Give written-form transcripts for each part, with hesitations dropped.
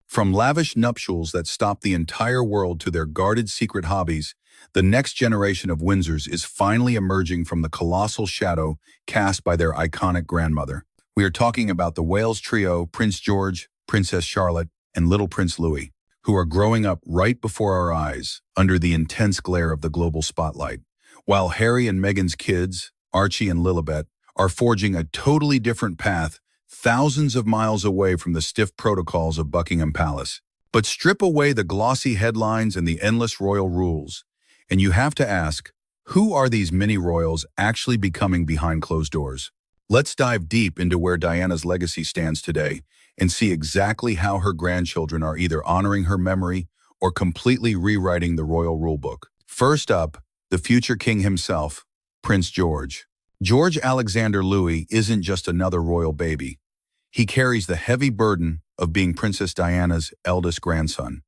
From lavish nuptials that stop the entire world to their guarded secret hobbies, the next generation of Windsors is finally emerging from the colossal shadow cast by their iconic grandmother. We are talking about the Wales trio, Prince George, Princess Charlotte, and little Prince Louis, who are growing up right before our eyes under the intense glare of the global spotlight. While Harry and Meghan's kids, Archie and Lilibet, are forging a totally different path thousands of miles away from the stiff protocols of Buckingham Palace. But strip away the glossy headlines and the endless royal rules, and you have to ask, who are these mini-royals actually becoming behind closed doors? Let's dive deep into where Diana's legacy stands today and see exactly how her grandchildren are either honoring her memory or completely rewriting the royal rulebook. First up, the future king himself, Prince George. George Alexander Louis isn't just another royal baby. He carries the heavy burden of being Princess Diana's eldest grandson,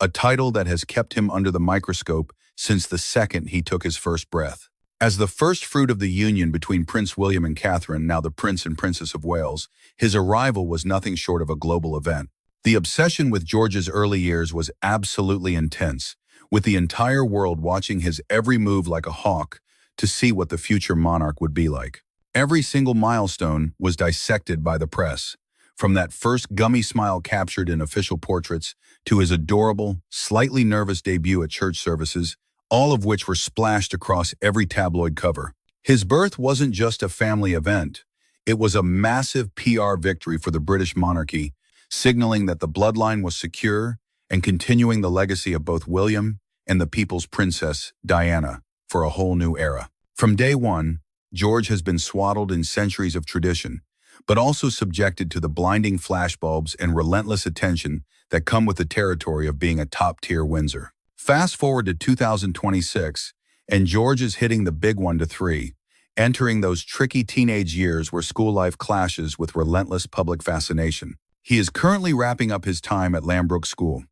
a title that has kept him under the microscope since the second he took his first breath. As the first fruit of the union between Prince William and Catherine, now the Prince and Princess of Wales, his arrival was nothing short of a global event. The obsession with George's early years was absolutely intense, with the entire world watching his every move like a hawk to see what the future monarch would be like. Every single milestone was dissected by the press, from that first gummy smile captured in official portraits to his adorable, slightly nervous debut at church services, all of which were splashed across every tabloid cover. His birth wasn't just a family event. It was a massive PR victory for the British monarchy, signaling that the bloodline was secure and continuing the legacy of both William and the people's princess, Diana, for a whole new era. From day one, George has been swaddled in centuries of tradition, but also subjected to the blinding flashbulbs and relentless attention that come with the territory of being a top-tier Windsor. Fast forward to 2026, and George is hitting the big 1 to 3, entering those tricky teenage years where school life clashes with relentless public fascination. He is currently wrapping up his time at Lambrook School,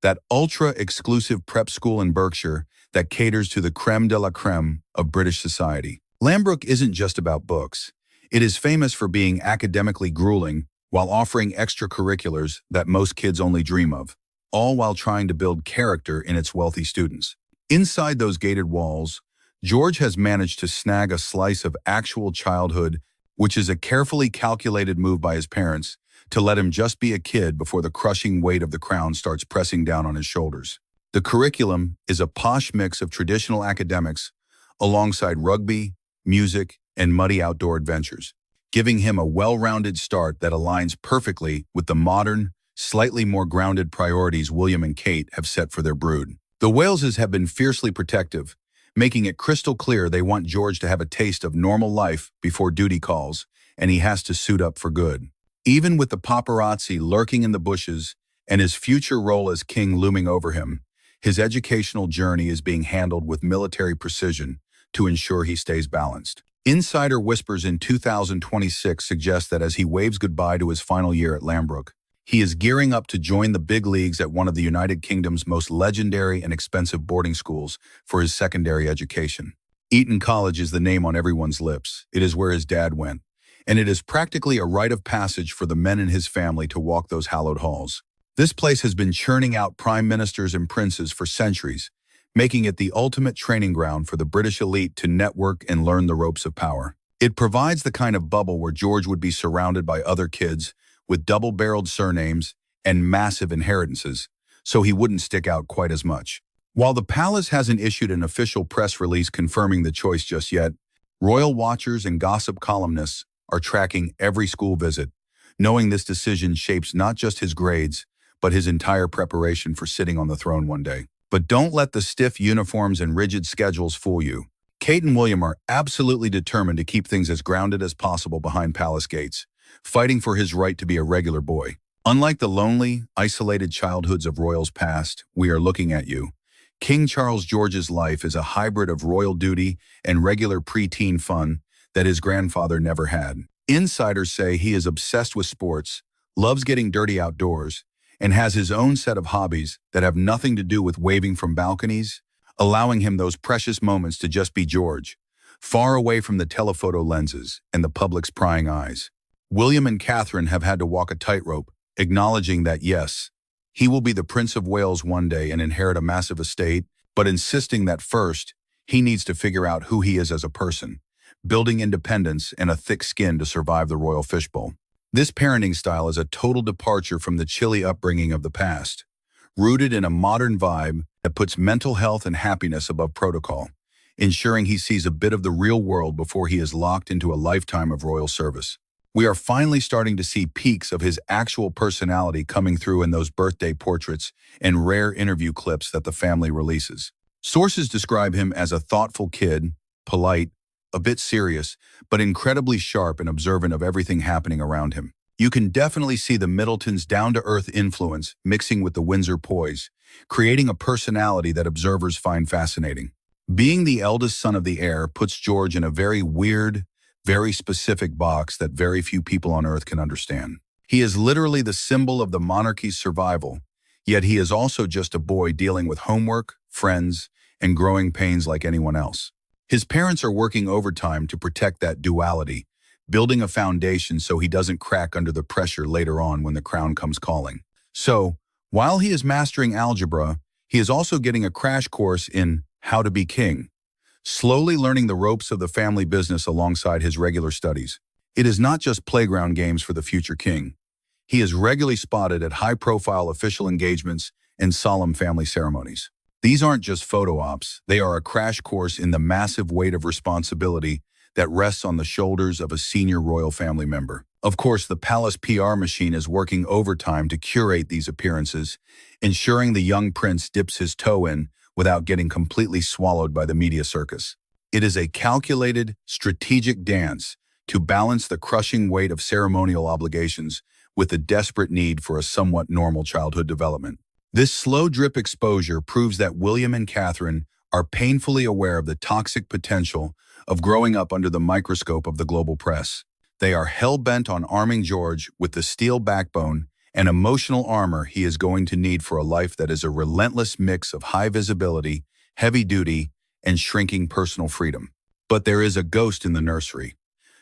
that ultra-exclusive prep school in Berkshire that caters to the creme de la creme of British society. Lambrook isn't just about books. It is famous for being academically grueling while offering extracurriculars that most kids only dream of, all while trying to build character in its wealthy students. Inside those gated walls, George has managed to snag a slice of actual childhood, which is a carefully calculated move by his parents to let him just be a kid before the crushing weight of the crown starts pressing down on his shoulders. The curriculum is a posh mix of traditional academics alongside rugby, music, and muddy outdoor adventures, giving him a well-rounded start that aligns perfectly with the modern, slightly more grounded priorities William and Kate have set for their brood. The Waleses have been fiercely protective, making it crystal clear they want George to have a taste of normal life before duty calls, and he has to suit up for good. Even with the paparazzi lurking in the bushes and his future role as king looming over him, his educational journey is being handled with military precision to ensure he stays balanced. Insider whispers in 2026 suggest that as he waves goodbye to his final year at Lambrook, he is gearing up to join the big leagues at one of the United Kingdom's most legendary and expensive boarding schools for his secondary education. Eton College is the name on everyone's lips. It is where his dad went, and it is practically a rite of passage for the men in his family to walk those hallowed halls. This place has been churning out prime ministers and princes for centuries, making it the ultimate training ground for the British elite to network and learn the ropes of power. It provides the kind of bubble where George would be surrounded by other kids with double-barreled surnames and massive inheritances, so he wouldn't stick out quite as much. While the palace hasn't issued an official press release confirming the choice just yet, royal watchers and gossip columnists are tracking every school visit, knowing this decision shapes not just his grades, but his entire preparation for sitting on the throne one day. But don't let the stiff uniforms and rigid schedules fool you. Kate and William are absolutely determined to keep things as grounded as possible behind palace gates, fighting for his right to be a regular boy. Unlike the lonely, isolated childhoods of royals past, we are looking at you. King Charles George's life is a hybrid of royal duty and regular preteen fun that his grandfather never had. Insiders say he is obsessed with sports, loves getting dirty outdoors, and has his own set of hobbies that have nothing to do with waving from balconies, allowing him those precious moments to just be George, far away from the telephoto lenses and the public's prying eyes. William and Catherine have had to walk a tightrope, acknowledging that yes, He will be the Prince of Wales one day and inherit a massive estate, but insisting that first, he needs to figure out who he is as a person, building independence and a thick skin to survive the royal fishbowl. This parenting style is a total departure from the chilly upbringing of the past, rooted in a modern vibe that puts mental health and happiness above protocol, ensuring he sees a bit of the real world before he is locked into a lifetime of royal service. We are finally starting to see peaks of his actual personality coming through in those birthday portraits and rare interview clips that the family releases. Sources describe him as a thoughtful kid, polite, a bit serious, but incredibly sharp and observant of everything happening around him. You can definitely see the Middletons' down-to-earth influence mixing with the Windsor poise, creating a personality that observers find fascinating. Being the eldest son of the heir puts George in a very weird, very specific box that very few people on Earth can understand. He is literally the symbol of the monarchy's survival, yet he is also just a boy dealing with homework, friends, and growing pains like anyone else. His parents are working overtime to protect that duality, building a foundation so he doesn't crack under the pressure later on when the crown comes calling. So, while he is mastering algebra, he is also getting a crash course in how to be king, slowly learning the ropes of the family business alongside his regular studies. It is not just playground games for the future king. He is regularly spotted at high-profile official engagements and solemn family ceremonies. These aren't just photo ops, they are a crash course in the massive weight of responsibility that rests on the shoulders of a senior royal family member. Of course, the palace PR machine is working overtime to curate these appearances, ensuring the young prince dips his toe in without getting completely swallowed by the media circus. It is a calculated, strategic dance to balance the crushing weight of ceremonial obligations with the desperate need for a somewhat normal childhood development. This slow drip exposure proves that William and Catherine are painfully aware of the toxic potential of growing up under the microscope of the global press. They are hell-bent on arming George with the steel backbone and emotional armor he is going to need for a life that is a relentless mix of high visibility, heavy duty, and shrinking personal freedom. But there is a ghost in the nursery.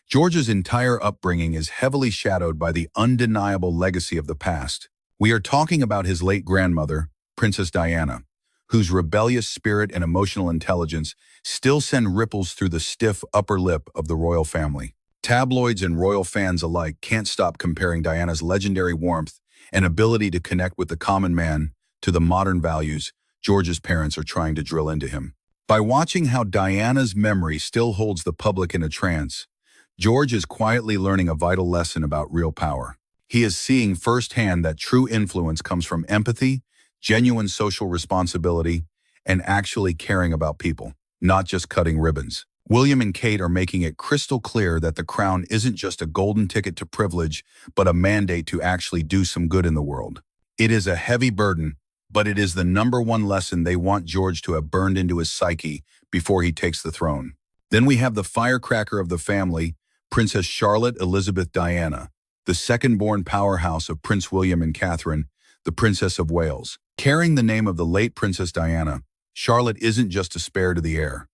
George's entire upbringing is heavily shadowed by the undeniable legacy of the past. We are talking about his late grandmother, Princess Diana, whose rebellious spirit and emotional intelligence still send ripples through the stiff upper lip of the royal family. Tabloids and royal fans alike can't stop comparing Diana's legendary warmth and ability to connect with the common man to the modern values George's parents are trying to drill into him. By watching how Diana's memory still holds the public in a trance, George is quietly learning a vital lesson about real power. He is seeing firsthand that true influence comes from empathy, genuine social responsibility, and actually caring about people, not just cutting ribbons. William and Kate are making it crystal clear that the crown isn't just a golden ticket to privilege, but a mandate to actually do some good in the world. It is a heavy burden, but it is the #1 lesson they want George to have burned into his psyche before he takes the throne. Then we have the firecracker of the family, Princess Charlotte Elizabeth Diana, the second-born powerhouse of Prince William and Catherine, the Princess of Wales. Carrying the name of the late Princess Diana, Charlotte isn't just a spare to the heir.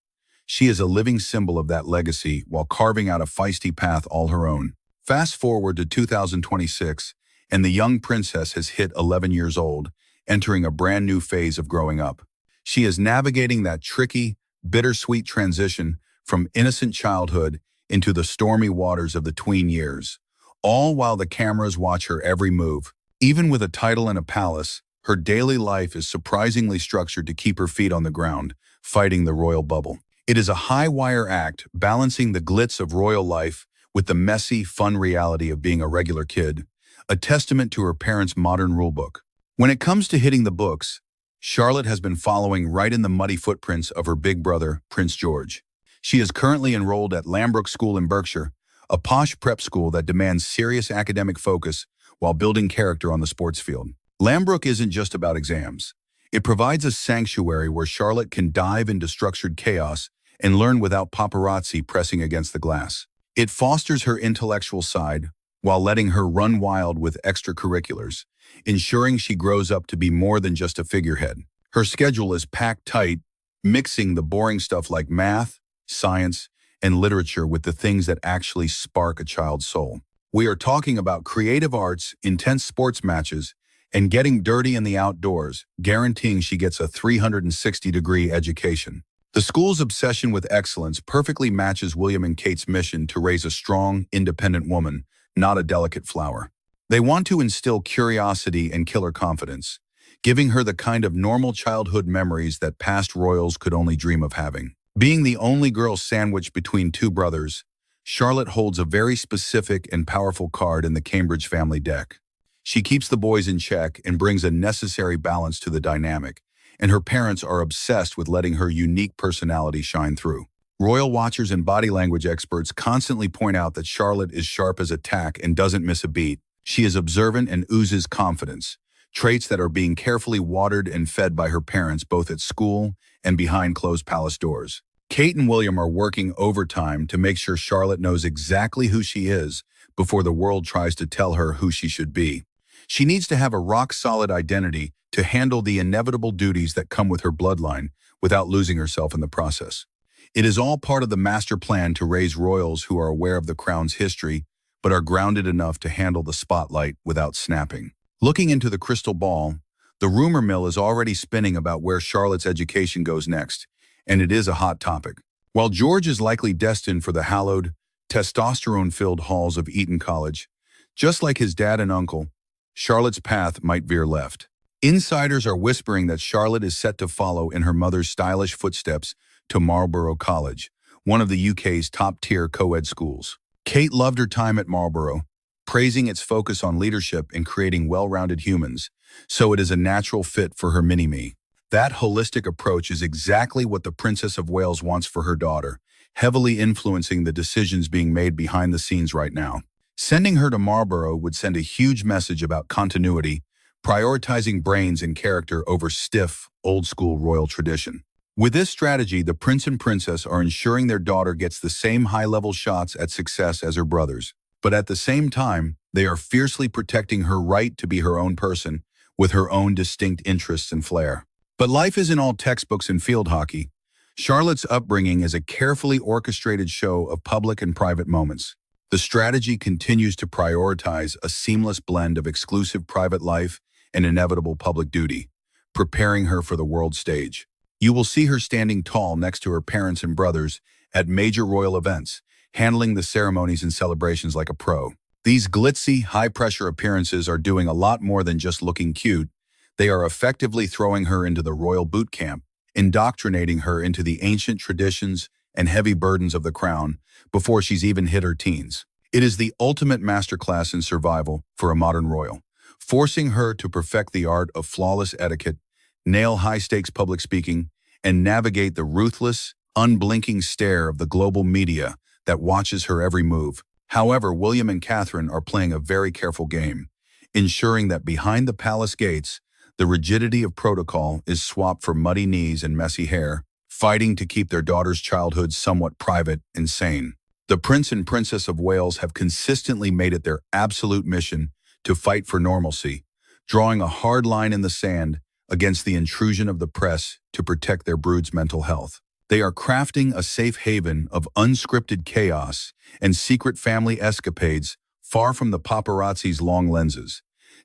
She is a living symbol of that legacy while carving out a feisty path all her own. Fast forward to 2026, and the young princess has hit 11 years old, entering a brand new phase of growing up. She is navigating that tricky, bittersweet transition from innocent childhood into the stormy waters of the tween years, all while the cameras watch her every move. Even with a title and a palace, her daily life is surprisingly structured to keep her feet on the ground, fighting the royal bubble. It is a high-wire act, balancing the glitz of royal life with the messy, fun reality of being a regular kid, a testament to her parents' modern rulebook. When it comes to hitting the books, Charlotte has been following right in the muddy footprints of her big brother, Prince George. She is currently enrolled at Lambrook School in Berkshire, a posh prep school that demands serious academic focus while building character on the sports field. Lambrook isn't just about exams. It provides a sanctuary where Charlotte can dive into structured chaos and learn without paparazzi pressing against the glass. It fosters her intellectual side while letting her run wild with extracurriculars, ensuring she grows up to be more than just a figurehead. Her schedule is packed tight, mixing the boring stuff like math, science, and literature with the things that actually spark a child's soul. We are talking about creative arts, intense sports matches, and getting dirty in the outdoors, guaranteeing she gets a 360-degree education. The school's obsession with excellence perfectly matches William and Kate's mission to raise a strong, independent woman, not a delicate flower. They want to instill curiosity and killer confidence, giving her the kind of normal childhood memories that past royals could only dream of having. Being the only girl sandwiched between two brothers, Charlotte holds a very specific and powerful card in the Cambridge family deck. She keeps the boys in check and brings a necessary balance to the dynamic, and her parents are obsessed with letting her unique personality shine through. Royal watchers and body language experts constantly point out that Charlotte is sharp as a tack and doesn't miss a beat. She is observant and oozes confidence, traits that are being carefully watered and fed by her parents both at school and behind closed palace doors. Kate and William are working overtime to make sure Charlotte knows exactly who she is before the world tries to tell her who she should be. She needs to have a rock-solid identity to handle the inevitable duties that come with her bloodline without losing herself in the process. It is all part of the master plan to raise royals who are aware of the crown's history but are grounded enough to handle the spotlight without snapping. Looking into the crystal ball, the rumor mill is already spinning about where Charlotte's education goes next, and it is a hot topic. While George is likely destined for the hallowed, testosterone-filled halls of Eton College, just like his dad and uncle, Charlotte's path might veer left. Insiders are whispering that Charlotte is set to follow in her mother's stylish footsteps to Marlborough College, one of the UK's top-tier co-ed schools. Kate loved her time at Marlborough, praising its focus on leadership and creating well-rounded humans, so it is a natural fit for her mini-me. That holistic approach is exactly what the Princess of Wales wants for her daughter, heavily influencing the decisions being made behind the scenes right now. Sending her to Marlborough would send a huge message about continuity, prioritizing brains and character over stiff, old-school royal tradition. With this strategy, the prince and princess are ensuring their daughter gets the same high-level shots at success as her brothers. But at the same time, they are fiercely protecting her right to be her own person, with her own distinct interests and flair. But life isn't all textbooks and field hockey. Charlotte's upbringing is a carefully orchestrated show of public and private moments. The strategy continues to prioritize a seamless blend of exclusive private life and inevitable public duty, preparing her for the world stage. You will see her standing tall next to her parents and brothers at major royal events, handling the ceremonies and celebrations like a pro. These glitzy, high-pressure appearances are doing a lot more than just looking cute. They are effectively throwing her into the royal boot camp, indoctrinating her into the ancient traditions and heavy burdens of the crown before she's even hit her teens. It is the ultimate masterclass in survival for a modern royal, forcing her to perfect the art of flawless etiquette, nail high-stakes public speaking, and navigate the ruthless, unblinking stare of the global media that watches her every move. However, William and Catherine are playing a very careful game, ensuring that behind the palace gates, the rigidity of protocol is swapped for muddy knees and messy hair, fighting to keep their daughter's childhood somewhat private and sane. The Prince and Princess of Wales have consistently made it their absolute mission to fight for normalcy, drawing a hard line in the sand against the intrusion of the press to protect their brood's mental health. They are crafting a safe haven of unscripted chaos and secret family escapades far from the paparazzi's long lenses,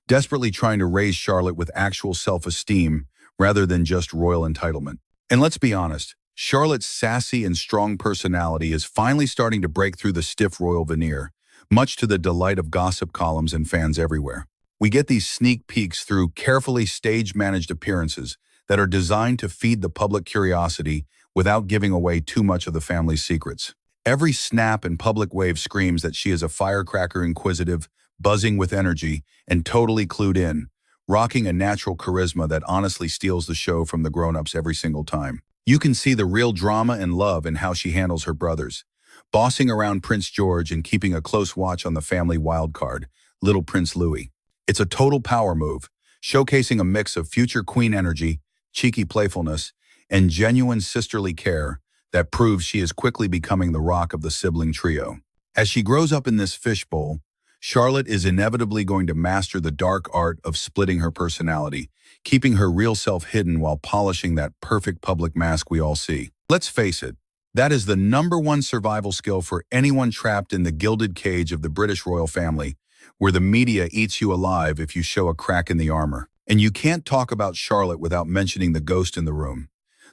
desperately trying to raise Charlotte with actual self-esteem rather than just royal entitlement. And let's be honest, Charlotte's sassy and strong personality is finally starting to break through the stiff royal veneer, much to the delight of gossip columns and fans everywhere. We get these sneak peeks through carefully stage-managed appearances that are designed to feed the public curiosity without giving away too much of the family's secrets. Every snap and public wave screams that she is a firecracker, inquisitive, buzzing with energy, and totally clued in, rocking a natural charisma that honestly steals the show from the grown-ups every single time. You can see the real drama and love in how she handles her brothers, bossing around Prince George and keeping a close watch on the family wildcard, little Prince Louis. It's a total power move, showcasing a mix of future queen energy, cheeky playfulness, and genuine sisterly care that proves she is quickly becoming the rock of the sibling trio. As she grows up in this fishbowl, Charlotte is inevitably going to master the dark art of splitting her personality, keeping her real self hidden while polishing that perfect public mask we all see. Let's face it, that is the #1 survival skill for anyone trapped in the gilded cage of the British royal family, where the media eats you alive if you show a crack in the armor. And you can't talk about Charlotte without mentioning the ghost in the room.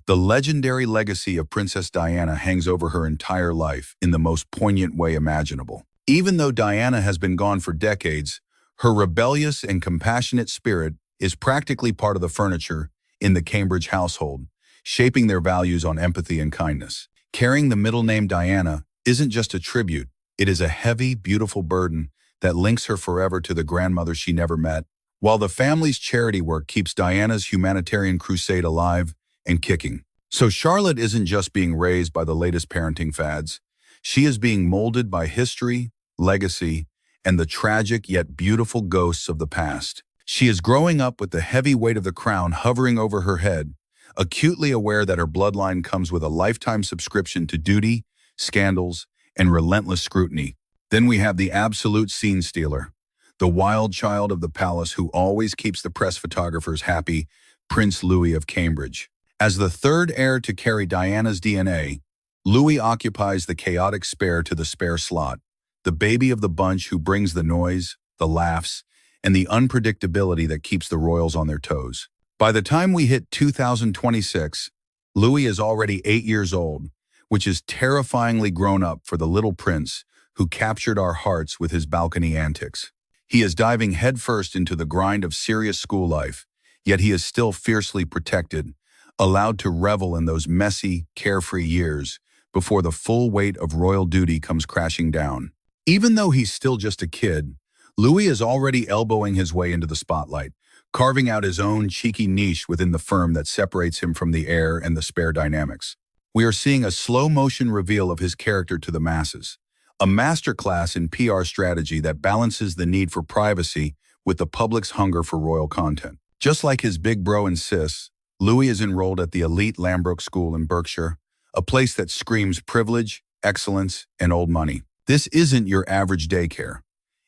The legendary legacy of Princess Diana hangs over her entire life in the most poignant way imaginable. Even though Diana has been gone for decades, her rebellious and compassionate spirit is practically part of the furniture in the Cambridge household, shaping their values on empathy and kindness. Carrying the middle name Diana isn't just a tribute, it is a heavy, beautiful burden that links her forever to the grandmother she never met, while the family's charity work keeps Diana's humanitarian crusade alive and kicking. So Charlotte isn't just being raised by the latest parenting fads. She is being molded by history, legacy, and the tragic yet beautiful ghosts of the past. She is growing up with the heavy weight of the crown hovering over her head, acutely aware that her bloodline comes with a lifetime subscription to duty, scandals, and relentless scrutiny. Then we have the absolute scene stealer, the wild child of the palace who always keeps the press photographers happy, Prince Louis of Cambridge. As the third heir to carry Diana's DNA, Louis occupies the chaotic spare to the spare slot, the baby of the bunch who brings the noise, the laughs, and the unpredictability that keeps the royals on their toes. By the time we hit 2026, Louis is already 8 years old, which is terrifyingly grown up for the little prince who captured our hearts with his balcony antics. He is diving headfirst into the grind of serious school life, yet he is still fiercely protected, allowed to revel in those messy, carefree years before the full weight of royal duty comes crashing down. Even though he's still just a kid, Louis is already elbowing his way into the spotlight, carving out his own cheeky niche within the firm that separates him from the heir and the spare dynamics. We are seeing a slow-motion reveal of his character to the masses, a masterclass in PR strategy that balances the need for privacy with the public's hunger for royal content. Just like his big bro insists, Louis is enrolled at the elite Lambrook School in Berkshire, a place that screams privilege, excellence, and old money. This isn't your average daycare.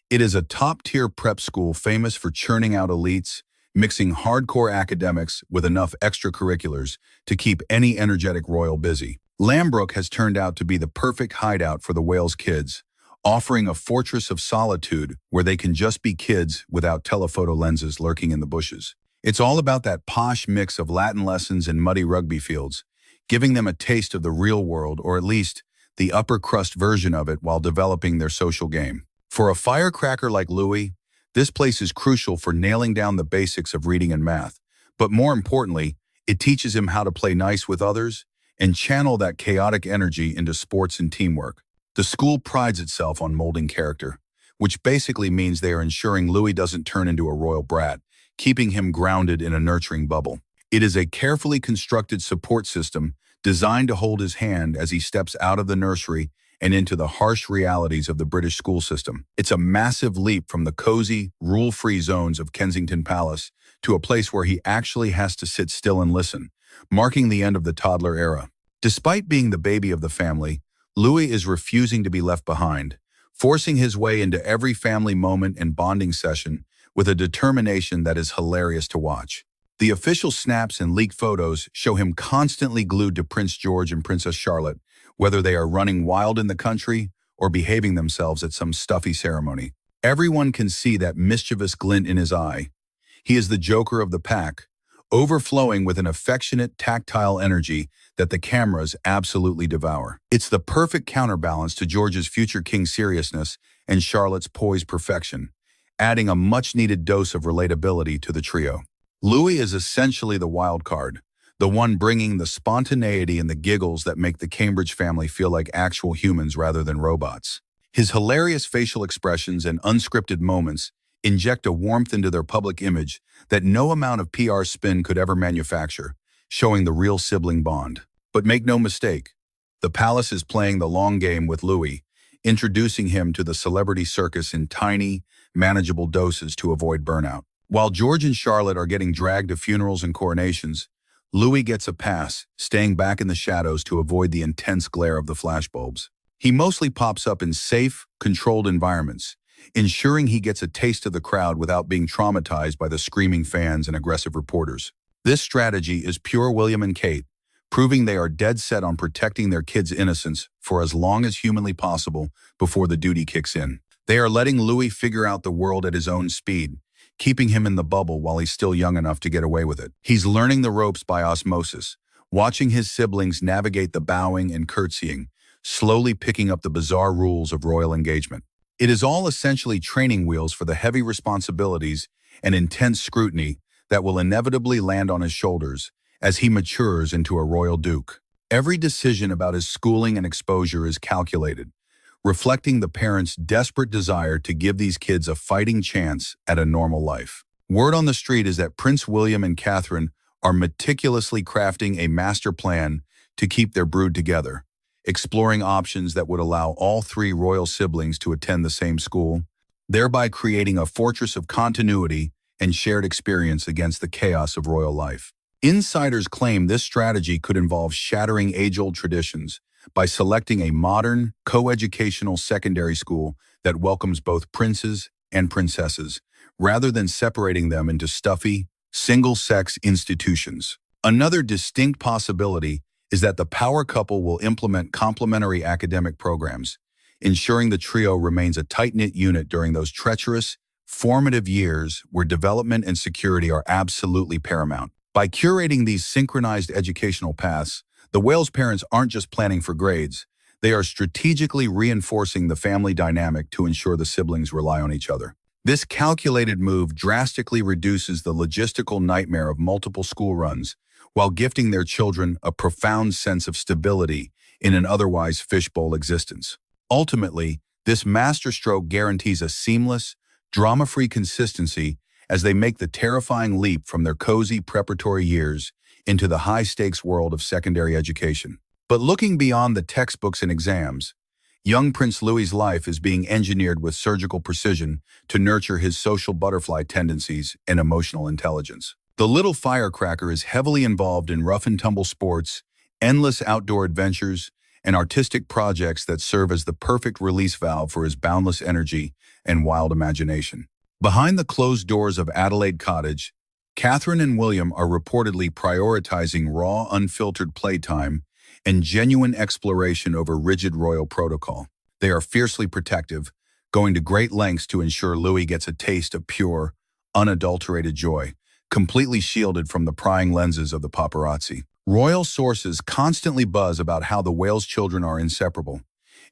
It is a top-tier prep school famous for churning out elites, mixing hardcore academics with enough extracurriculars to keep any energetic royal busy. Lambrook has turned out to be the perfect hideout for the Wales kids, offering a fortress of solitude where they can just be kids without telephoto lenses lurking in the bushes. It's all about that posh mix of Latin lessons and muddy rugby fields, giving them a taste of the real world, or at least the upper crust version of it, while developing their social game. For a firecracker like Louis, this place is crucial for nailing down the basics of reading and math, but more importantly, it teaches him how to play nice with others and channel that chaotic energy into sports and teamwork. The school prides itself on molding character, which basically means they are ensuring Louis doesn't turn into a royal brat, keeping him grounded in a nurturing bubble. It is a carefully constructed support system designed to hold his hand as he steps out of the nursery and into the harsh realities of the British school system. It's a massive leap from the cozy, rule-free zones of Kensington Palace to a place where he actually has to sit still and listen, marking the end of the toddler era. Despite being the baby of the family, Louis is refusing to be left behind, forcing his way into every family moment and bonding session with a determination that is hilarious to watch. The official snaps and leaked photos show him constantly glued to Prince George and Princess Charlotte, whether they are running wild in the country or behaving themselves at some stuffy ceremony. Everyone can see that mischievous glint in his eye. He is the joker of the pack, overflowing with an affectionate, tactile energy that the cameras absolutely devour. It's the perfect counterbalance to George's future king seriousness and Charlotte's poised perfection, adding a much-needed dose of relatability to the trio. Louis is essentially the wild card, the one bringing the spontaneity and the giggles that make the Cambridge family feel like actual humans rather than robots. His hilarious facial expressions and unscripted moments inject a warmth into their public image that no amount of PR spin could ever manufacture, showing the real sibling bond. But make no mistake, the palace is playing the long game with Louis, introducing him to the celebrity circus in tiny, manageable doses to avoid burnout. While George and Charlotte are getting dragged to funerals and coronations, Louis gets a pass, staying back in the shadows to avoid the intense glare of the flashbulbs. He mostly pops up in safe, controlled environments, ensuring he gets a taste of the crowd without being traumatized by the screaming fans and aggressive reporters. This strategy is pure William and Kate, proving they are dead set on protecting their kids' innocence for as long as humanly possible before the duty kicks in. They are letting Louis figure out the world at his own speed, keeping him in the bubble while he's still young enough to get away with it. He's learning the ropes by osmosis, watching his siblings navigate the bowing and curtsying, slowly picking up the bizarre rules of royal engagement. It is all essentially training wheels for the heavy responsibilities and intense scrutiny that will inevitably land on his shoulders as he matures into a royal duke. Every decision about his schooling and exposure is calculated, reflecting the parents' desperate desire to give these kids a fighting chance at a normal life. Word on the street is that Prince William and Catherine are meticulously crafting a master plan to keep their brood together, exploring options that would allow all three royal siblings to attend the same school, thereby creating a fortress of continuity and shared experience against the chaos of royal life. Insiders claim this strategy could involve shattering age-old traditions by selecting a modern, co-educational secondary school that welcomes both princes and princesses, rather than separating them into stuffy, single-sex institutions. Another distinct possibility is that the power couple will implement complementary academic programs, ensuring the trio remains a tight-knit unit during those treacherous, formative years where development and security are absolutely paramount. By curating these synchronized educational paths, the Wales parents aren't just planning for grades, they are strategically reinforcing the family dynamic to ensure the siblings rely on each other. This calculated move drastically reduces the logistical nightmare of multiple school runs, while gifting their children a profound sense of stability in an otherwise fishbowl existence. Ultimately, this masterstroke guarantees a seamless, drama-free consistency as they make the terrifying leap from their cozy preparatory years into the high-stakes world of secondary education. But looking beyond the textbooks and exams, young Prince Louis's life is being engineered with surgical precision to nurture his social butterfly tendencies and emotional intelligence. The little firecracker is heavily involved in rough-and-tumble sports, endless outdoor adventures, and artistic projects that serve as the perfect release valve for his boundless energy and wild imagination. Behind the closed doors of Adelaide Cottage, Catherine and William are reportedly prioritizing raw, unfiltered playtime and genuine exploration over rigid royal protocol. They are fiercely protective, going to great lengths to ensure Louis gets a taste of pure, unadulterated joy, completely shielded from the prying lenses of the paparazzi. Royal sources constantly buzz about how the Wales children are inseparable,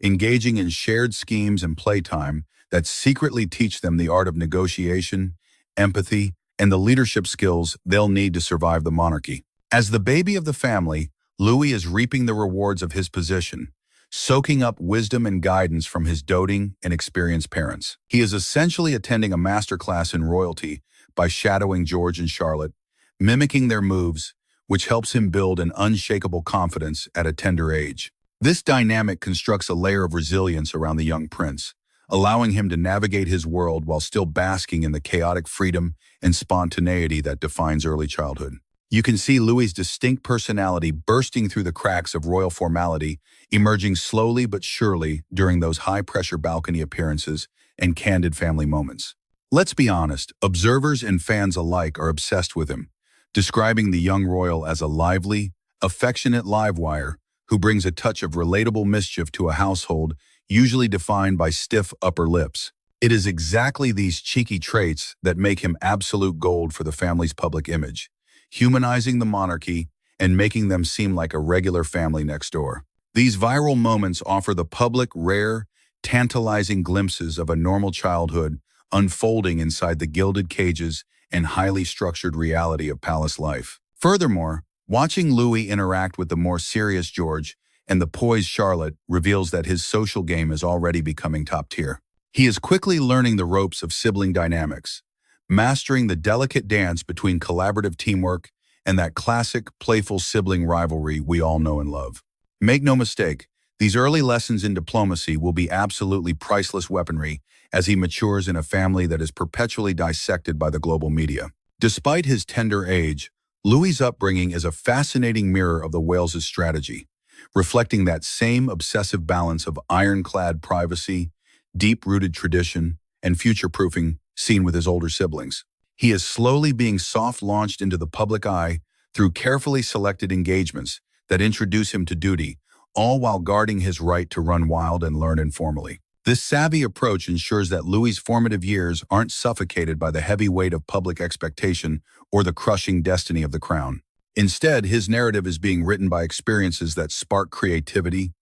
engaging in shared schemes and playtime that secretly teach them the art of negotiation, empathy, and the leadership skills they'll need to survive the monarchy. As the baby of the family, Louis is reaping the rewards of his position, soaking up wisdom and guidance from his doting and experienced parents. He is essentially attending a masterclass in royalty by shadowing George and Charlotte, mimicking their moves, which helps him build an unshakable confidence at a tender age. This dynamic constructs a layer of resilience around the young prince, allowing him to navigate his world while still basking in the chaotic freedom and spontaneity that defines early childhood. You can see Louis's distinct personality bursting through the cracks of royal formality, emerging slowly but surely during those high-pressure balcony appearances and candid family moments. Let's be honest, observers and fans alike are obsessed with him, describing the young royal as a lively, affectionate livewire who brings a touch of relatable mischief to a household usually defined by stiff upper lips. It is exactly these cheeky traits that make him absolute gold for the family's public image, humanizing the monarchy and making them seem like a regular family next door. These viral moments offer the public rare, tantalizing glimpses of a normal childhood unfolding inside the gilded cages and highly structured reality of palace life. Furthermore, watching Louis interact with the more serious George and the poised Charlotte reveals that his social game is already becoming top tier. He is quickly learning the ropes of sibling dynamics, mastering the delicate dance between collaborative teamwork and that classic, playful sibling rivalry we all know and love. Make no mistake, these early lessons in diplomacy will be absolutely priceless weaponry as he matures in a family that is perpetually dissected by the global media. Despite his tender age, Louis's upbringing is a fascinating mirror of the Wales' strategy, reflecting that same obsessive balance of ironclad privacy, deep-rooted tradition, and future-proofing seen with his older siblings. He is slowly being soft-launched into the public eye through carefully selected engagements that introduce him to duty, all while guarding his right to run wild and learn informally. This savvy approach ensures that Louis's formative years aren't suffocated by the heavy weight of public expectation or the crushing destiny of the crown. Instead, his narrative is being written by experiences that spark creativity,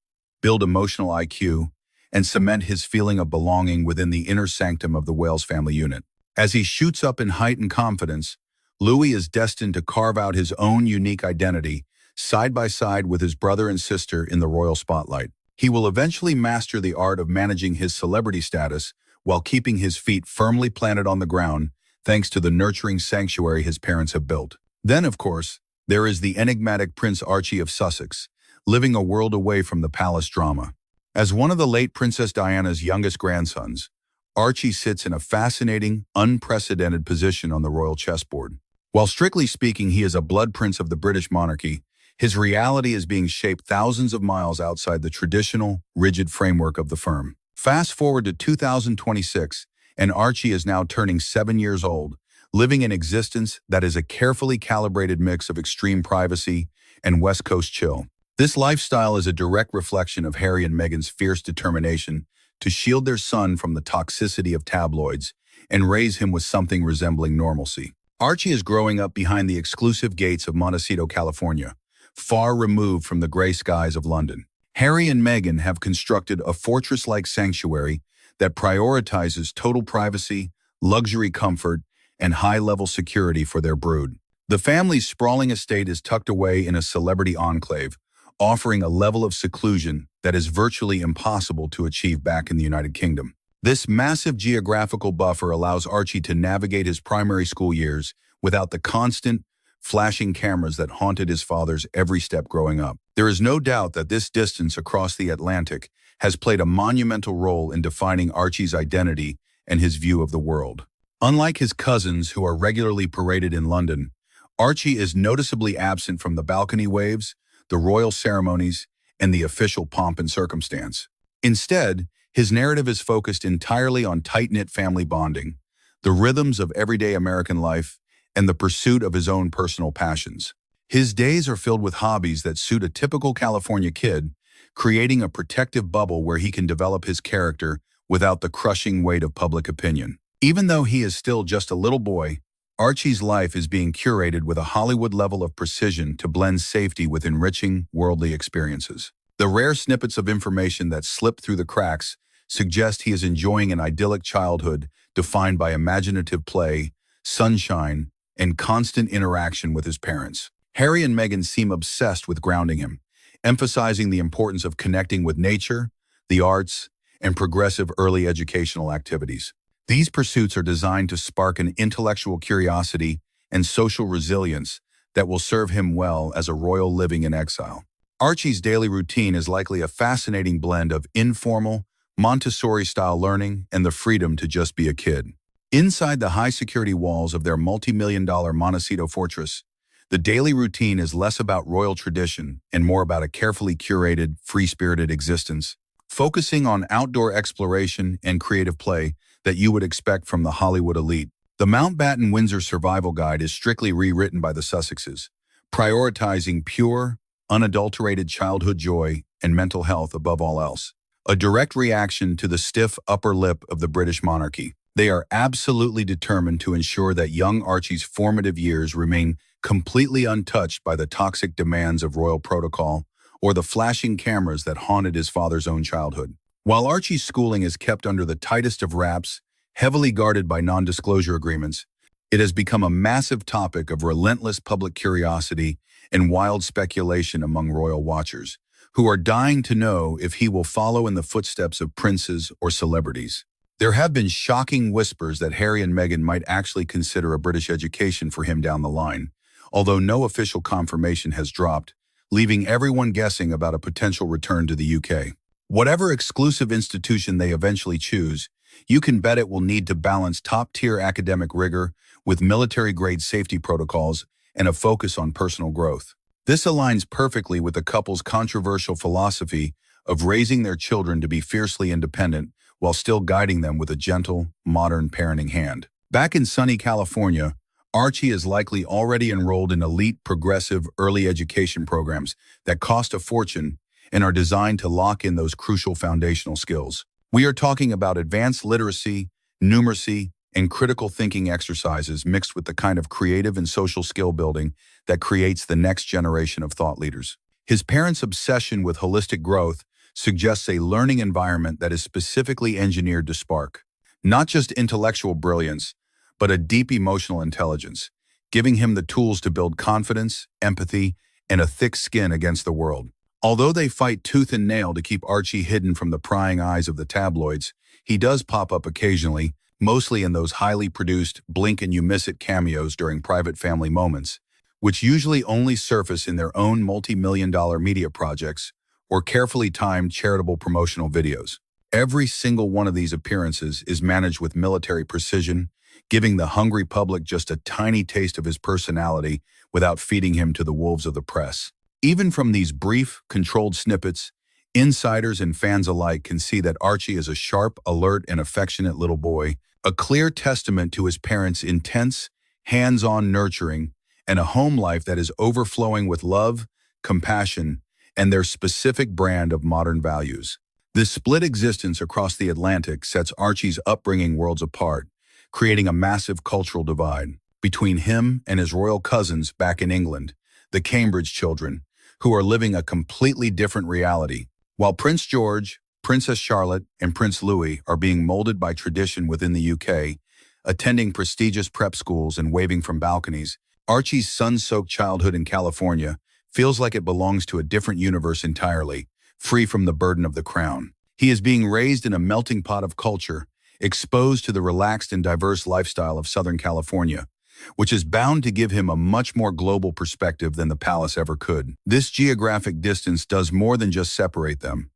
build emotional IQ, and cement his feeling of belonging within the inner sanctum of the Wales family unit. As he shoots up in height and confidence, Louis is destined to carve out his own unique identity, side by side with his brother and sister in the royal spotlight. He will eventually master the art of managing his celebrity status while keeping his feet firmly planted on the ground, thanks to the nurturing sanctuary his parents have built. Then, of course, there is the enigmatic Prince Archie of Sussex, living a world away from the palace drama. As one of the late Princess Diana's youngest grandsons, Archie sits in a fascinating, unprecedented position on the royal chessboard. While strictly speaking he is a blood prince of the British monarchy, his reality is being shaped thousands of miles outside the traditional, rigid framework of the firm. Fast forward to 2026, and Archie is now turning 7 years old, living an existence that is a carefully calibrated mix of extreme privacy and West Coast chill. This lifestyle is a direct reflection of Harry and Meghan's fierce determination to shield their son from the toxicity of tabloids and raise him with something resembling normalcy. Archie is growing up behind the exclusive gates of Montecito, California, far removed from the gray skies of London. Harry and Meghan have constructed a fortress-like sanctuary that prioritizes total privacy, luxury comfort, and high-level security for their brood. The family's sprawling estate is tucked away in a celebrity enclave, offering a level of seclusion that is virtually impossible to achieve back in the United Kingdom. This massive geographical buffer allows Archie to navigate his primary school years without the constant, flashing cameras that haunted his father's every step growing up. There is no doubt that this distance across the Atlantic has played a monumental role in defining Archie's identity and his view of the world. Unlike his cousins who are regularly paraded in London, Archie is noticeably absent from the balcony waves, the royal ceremonies, and the official pomp and circumstance. Instead, his narrative is focused entirely on tight-knit family bonding, the rhythms of everyday American life, and the pursuit of his own personal passions. His days are filled with hobbies that suit a typical California kid, creating a protective bubble where he can develop his character without the crushing weight of public opinion. Even though he is still just a little boy, Archie's life is being curated with a Hollywood level of precision to blend safety with enriching, worldly experiences. The rare snippets of information that slip through the cracks suggest he is enjoying an idyllic childhood defined by imaginative play, sunshine, and constant interaction with his parents. Harry and Meghan seem obsessed with grounding him, emphasizing the importance of connecting with nature, the arts, and progressive early educational activities. These pursuits are designed to spark an intellectual curiosity and social resilience that will serve him well as a royal living in exile. Archie's daily routine is likely a fascinating blend of informal, Montessori-style learning and the freedom to just be a kid. Inside the high-security walls of their multi-million-dollar Montecito fortress, the daily routine is less about royal tradition and more about a carefully curated, free-spirited existence, focusing on outdoor exploration and creative play that you would expect from the Hollywood elite. The Mountbatten Windsor Survival Guide is strictly rewritten by the Sussexes, prioritizing pure, unadulterated childhood joy and mental health above all else, a direct reaction to the stiff upper lip of the British monarchy. They are absolutely determined to ensure that young Archie's formative years remain completely untouched by the toxic demands of royal protocol or the flashing cameras that haunted his father's own childhood. While Archie's schooling is kept under the tightest of wraps, heavily guarded by non-disclosure agreements, it has become a massive topic of relentless public curiosity and wild speculation among royal watchers, who are dying to know if he will follow in the footsteps of princes or celebrities. There have been shocking whispers that Harry and Meghan might actually consider a British education for him down the line, although no official confirmation has dropped, leaving everyone guessing about a potential return to the UK. Whatever exclusive institution they eventually choose, you can bet it will need to balance top-tier academic rigor with military-grade safety protocols and a focus on personal growth. This aligns perfectly with the couple's controversial philosophy of raising their children to be fiercely independent while still guiding them with a gentle, modern parenting hand. Back in sunny California, Archie is likely already enrolled in elite, progressive early education programs that cost a fortune and are designed to lock in those crucial foundational skills. We are talking about advanced literacy, numeracy, and critical thinking exercises mixed with the kind of creative and social skill building that creates the next generation of thought leaders. His parents' obsession with holistic growth suggests a learning environment that is specifically engineered to spark not just intellectual brilliance, but a deep emotional intelligence, giving him the tools to build confidence, empathy, and a thick skin against the world. Although they fight tooth and nail to keep Archie hidden from the prying eyes of the tabloids, he does pop up occasionally, mostly in those highly produced blink-and-you-miss-it cameos during private family moments, which usually only surface in their own multi-million-dollar media projects or carefully timed charitable promotional videos. Every single one of these appearances is managed with military precision, giving the hungry public just a tiny taste of his personality without feeding him to the wolves of the press. Even from these brief, controlled snippets, insiders and fans alike can see that Archie is a sharp, alert, and affectionate little boy, a clear testament to his parents' intense, hands-on nurturing, and a home life that is overflowing with love, compassion, and their specific brand of modern values. This split existence across the Atlantic sets Archie's upbringing worlds apart, creating a massive cultural divide between him and his royal cousins back in England, the Cambridge children, who are living a completely different reality. While Prince George, Princess Charlotte, and Prince Louis are being molded by tradition within the UK, attending prestigious prep schools and waving from balconies, Archie's sun-soaked childhood in California feels like it belongs to a different universe entirely, free from the burden of the crown. He is being raised in a melting pot of culture, exposed to the relaxed and diverse lifestyle of Southern California, which is bound to give him a much more global perspective than the palace ever could. This geographic distance does more than just separate them.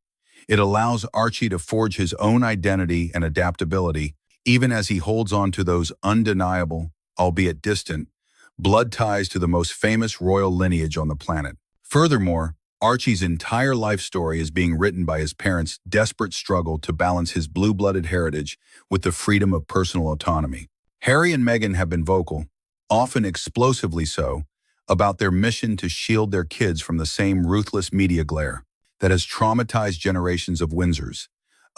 It allows Archie to forge his own identity and adaptability, even as he holds on to those undeniable, albeit distant, blood ties to the most famous royal lineage on the planet. Furthermore, Archie's entire life story is being written by his parents' desperate struggle to balance his blue-blooded heritage with the freedom of personal autonomy. Harry and Meghan have been vocal, often explosively so, about their mission to shield their kids from the same ruthless media glare that has traumatized generations of Windsors,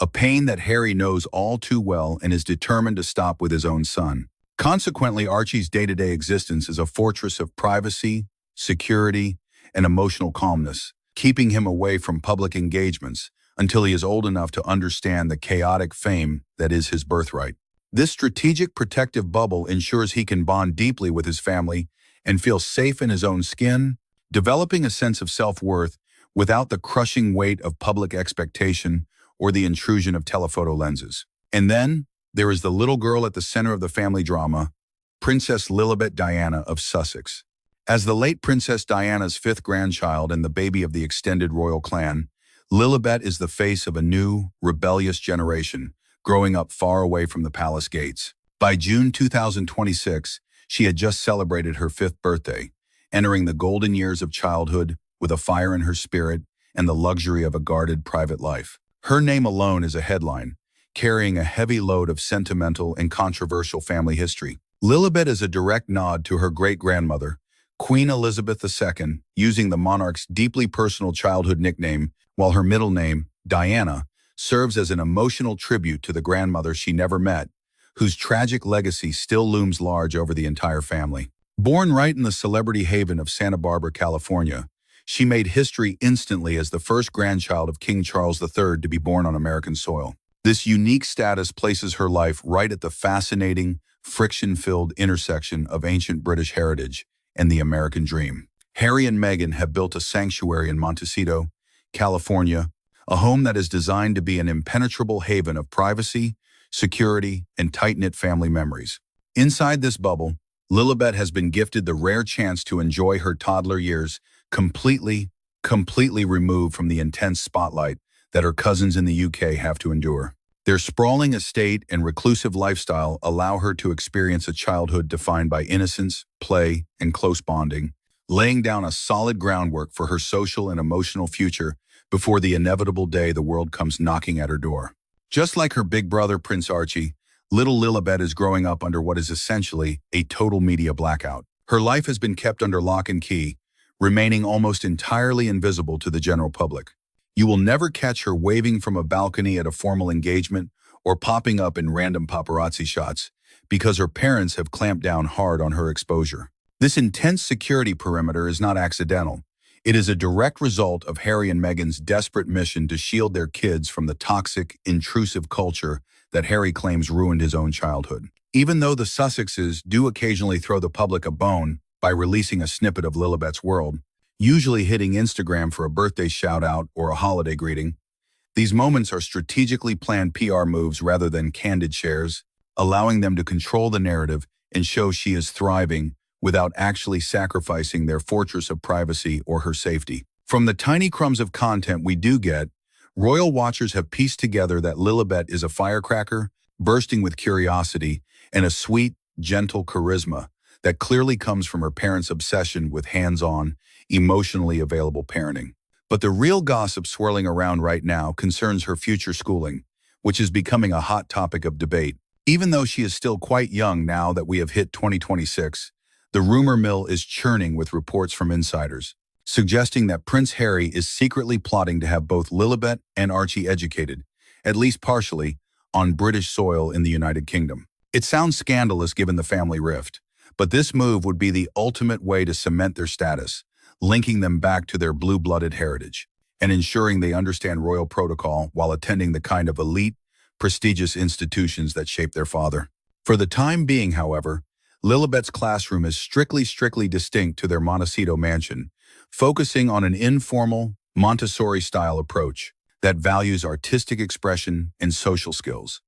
a pain that Harry knows all too well and is determined to stop with his own son. Consequently, Archie's day-to-day existence is a fortress of privacy, security, and emotional calmness, keeping him away from public engagements until he is old enough to understand the chaotic fame that is his birthright. This strategic protective bubble ensures he can bond deeply with his family and feel safe in his own skin, developing a sense of self-worth without the crushing weight of public expectation or the intrusion of telephoto lenses. And then, there is the little girl at the center of the family drama, Princess Lilibet Diana of Sussex. As the late Princess Diana's fifth grandchild and the baby of the extended royal clan, Lilibet is the face of a new, rebellious generation, growing up far away from the palace gates. By June 2026, she had just celebrated her fifth birthday, entering the golden years of childhood with a fire in her spirit and the luxury of a guarded private life. Her name alone is a headline, carrying a heavy load of sentimental and controversial family history. Lilibet is a direct nod to her great-grandmother, Queen Elizabeth II, using the monarch's deeply personal childhood nickname, while her middle name, Diana, serves as an emotional tribute to the grandmother she never met, whose tragic legacy still looms large over the entire family. Born right in the celebrity haven of Santa Barbara, California, she made history instantly as the first grandchild of King Charles III to be born on American soil. This unique status places her life right at the fascinating, friction-filled intersection of ancient British heritage and the American dream. Harry and Meghan have built a sanctuary in Montecito, California, a home that is designed to be an impenetrable haven of privacy, security, and tight-knit family memories. Inside this bubble, Lilibet has been gifted the rare chance to enjoy her toddler years completely removed from the intense spotlight that her cousins in the UK have to endure. Their sprawling estate and reclusive lifestyle allow her to experience a childhood defined by innocence, play, and close bonding, laying down a solid groundwork for her social and emotional future before the inevitable day the world comes knocking at her door. Just like her big brother, Prince Archie, little Lilibet is growing up under what is essentially a total media blackout. Her life has been kept under lock and key, remaining almost entirely invisible to the general public. You will never catch her waving from a balcony at a formal engagement or popping up in random paparazzi shots because her parents have clamped down hard on her exposure. This intense security perimeter is not accidental. It is a direct result of Harry and Meghan's desperate mission to shield their kids from the toxic, intrusive culture that Harry claims ruined his own childhood. Even though the Sussexes do occasionally throw the public a bone by releasing a snippet of Lilibet's world, usually hitting Instagram for a birthday shout-out or a holiday greeting, these moments are strategically planned PR moves rather than candid shares, allowing them to control the narrative and show she is thriving without actually sacrificing their fortress of privacy or her safety. From the tiny crumbs of content we do get, royal watchers have pieced together that Lilibet is a firecracker, bursting with curiosity and a sweet, gentle charisma that clearly comes from her parents' obsession with hands-on, emotionally available parenting. But the real gossip swirling around right now concerns her future schooling, which is becoming a hot topic of debate. Even though she is still quite young now that we have hit 2026, the rumor mill is churning with reports from insiders, suggesting that Prince Harry is secretly plotting to have both Lilibet and Archie educated, at least partially, on British soil in the United Kingdom. It sounds scandalous given the family rift, but this move would be the ultimate way to cement their status, linking them back to their blue-blooded heritage, and ensuring they understand royal protocol while attending the kind of elite, prestigious institutions that shaped their father. For the time being, however, Lilibet's classroom is strictly distinct to their Montecito mansion, focusing on an informal, Montessori-style approach that values artistic expression and social skills,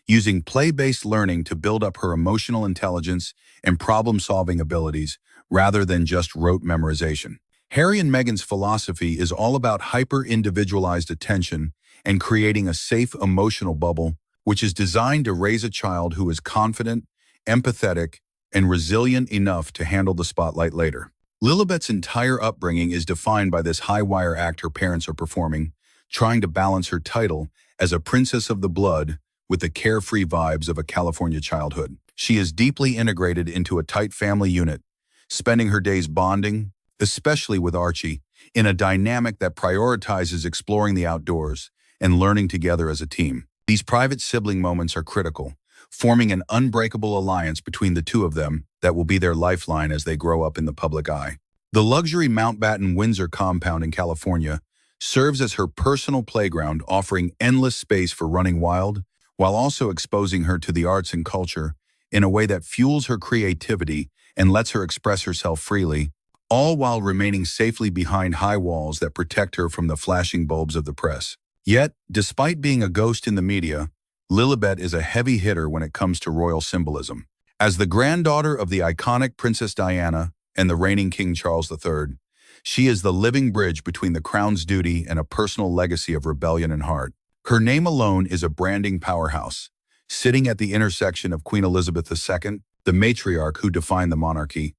using play-based learning to build up her emotional intelligence and problem-solving abilities rather than just rote memorization. Harry and Meghan's philosophy is all about hyper-individualized attention and creating a safe emotional bubble, which is designed to raise a child who is confident, empathetic, and resilient enough to handle the spotlight later. Lilibet's entire upbringing is defined by this high-wire act her parents are performing, trying to balance her title as a princess of the blood with the carefree vibes of a California childhood. She is deeply integrated into a tight family unit, spending her days bonding, especially with Archie, in a dynamic that prioritizes exploring the outdoors and learning together as a team. These private sibling moments are critical, forming an unbreakable alliance between the two of them that will be their lifeline as they grow up in the public eye. The luxury Mountbatten-Windsor compound in California serves as her personal playground, offering endless space for running wild, while also exposing her to the arts and culture in a way that fuels her creativity and lets her express herself freely, all while remaining safely behind high walls that protect her from the flashing bulbs of the press. Yet, despite being a ghost in the media, Lilibet is a heavy hitter when it comes to royal symbolism. As the granddaughter of the iconic Princess Diana and the reigning King Charles III, she is the living bridge between the crown's duty and a personal legacy of rebellion and heart. Her name alone is a branding powerhouse, sitting at the intersection of Queen Elizabeth II, the matriarch who defined the monarchy,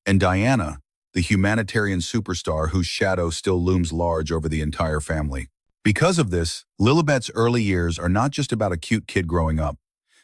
and Diana, the humanitarian superstar whose shadow still looms large over the entire family. Because of this, Lilibet's early years are not just about a cute kid growing up.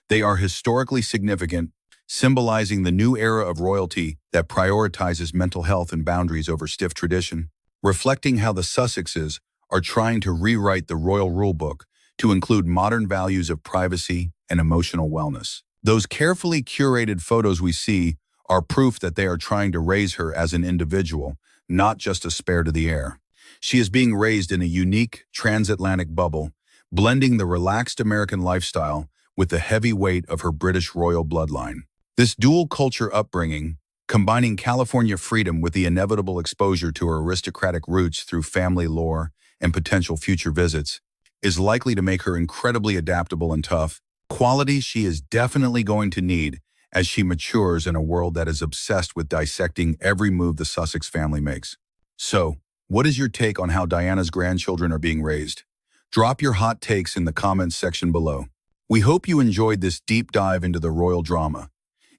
They are historically significant, symbolizing the new era of royalty that prioritizes mental health and boundaries over stiff tradition, reflecting how the Sussexes are trying to rewrite the royal rulebook to include modern values of privacy and emotional wellness. Those carefully curated photos we see are proof that they are trying to raise her as an individual, not just a spare to the heir. She is being raised in a unique transatlantic bubble, blending the relaxed American lifestyle with the heavy weight of her British royal bloodline. This dual-culture upbringing, combining California freedom with the inevitable exposure to her aristocratic roots through family lore and potential future visits, is likely to make her incredibly adaptable and tough, qualities she is definitely going to need as she matures in a world that is obsessed with dissecting every move the Sussex family makes. So, what is your take on how Diana's grandchildren are being raised? Drop your hot takes in the comments section below. We hope you enjoyed this deep dive into the royal drama.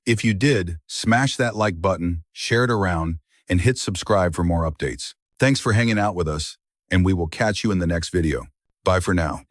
If you did, smash that like button, share it around, and hit subscribe for more updates. Thanks for hanging out with us, and we will catch you in the next video. Bye for now.